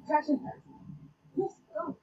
Traction. Yes, go.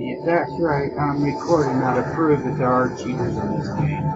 If that's right, I'm recording now to prove that there are cheaters in this game.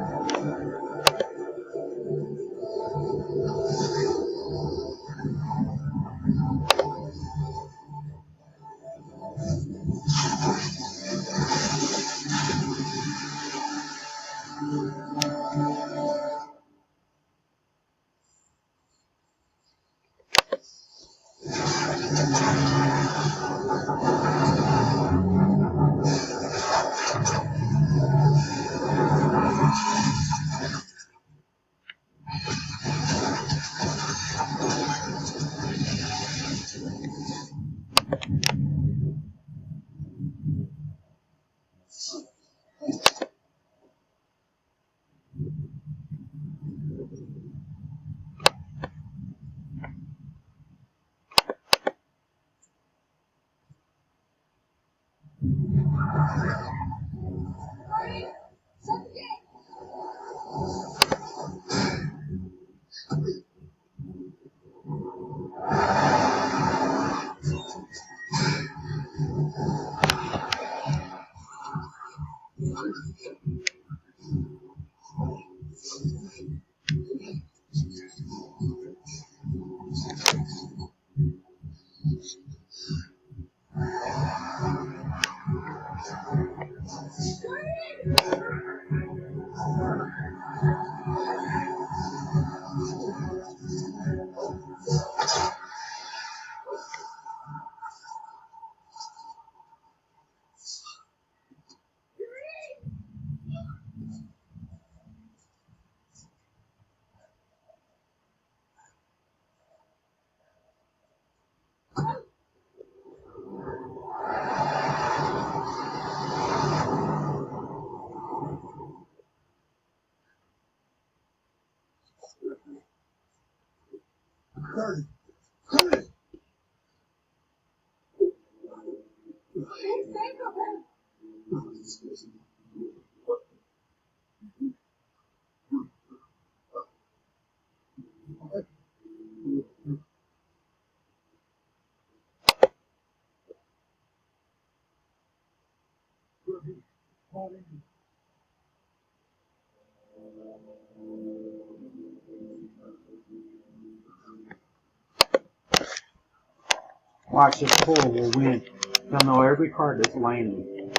Watch this pull will win. He'll know every card that's landing.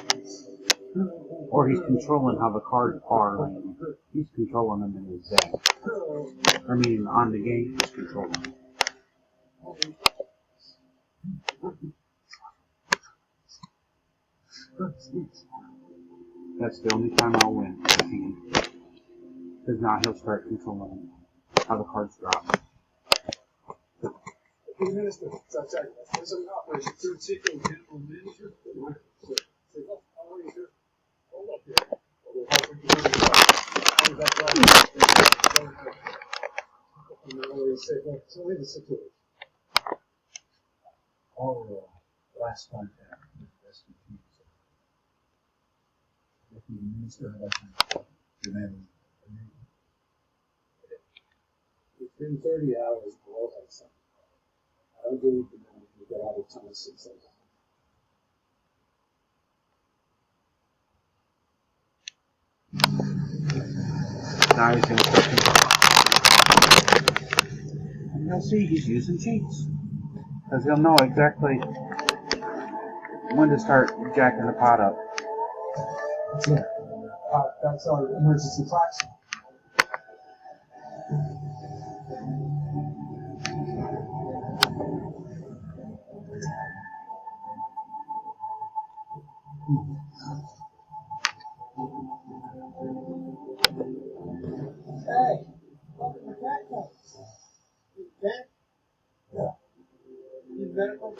Or he's controlling how the cards are landing. He's controlling them in his deck. I mean, on the game, he's controlling them. That's the only time I'll win. Because now he'll start controlling how the cards drop. Minister, as an operator, third secret general manager. How are you, sir? Hold up here. So wait a second. Oh, last contact with SDT. If the minister had demanded. It's been 30 hours below that sun. I don't believe the man will get out of town 6 a.m. Now he's going to and you'll see he's using cheats. Because he'll know exactly when to start jacking the pot up. Yeah. That's our emergency class. Hey, welcome to Catco. You can? Yeah. Need medical?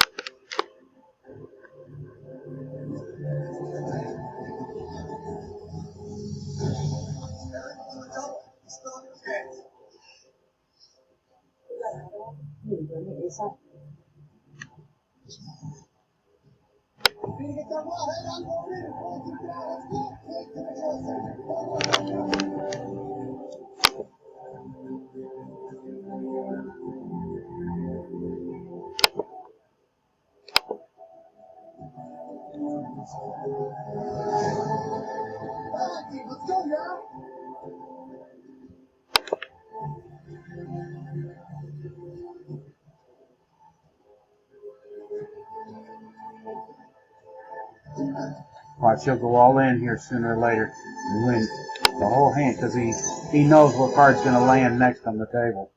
Let's go, y'all. Watch, he'll go all in here sooner or later and win the whole hand because he knows what card's going to land next on the table.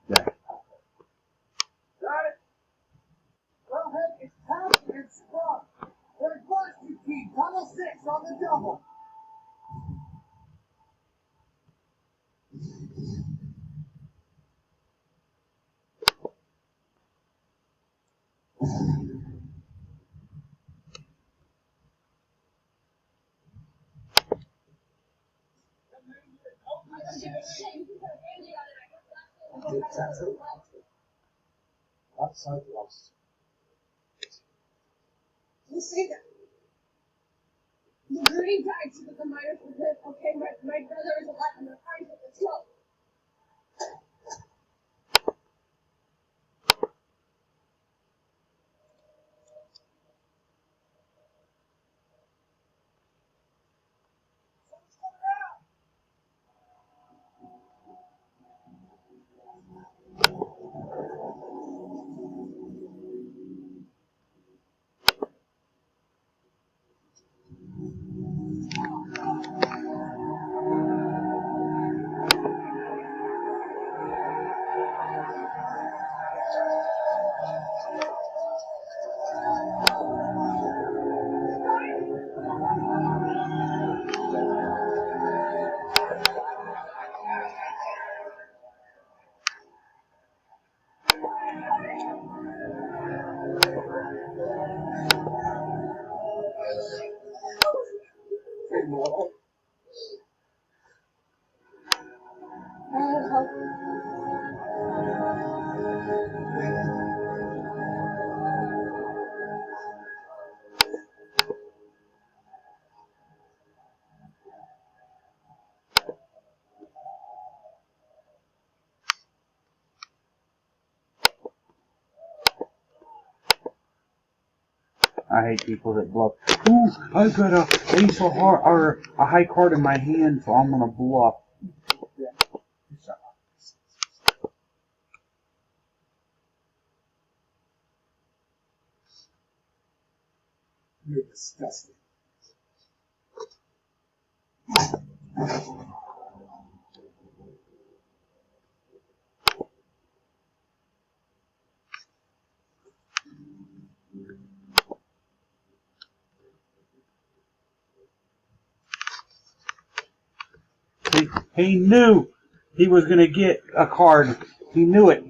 Yeah. Got it? Well, heck, it's time to get sprung. Third class, you keep. Tunnel 6 on the double. Outside loss. You see that? The green died so that the miners would live. Okay, my brother is alive and they're fine, but let's go. I hate people that bluff. Ooh, I've got a ace of heart or a high card in my hand, so I'm gonna bluff. You're disgusting. He knew he was going to get a card. He knew it.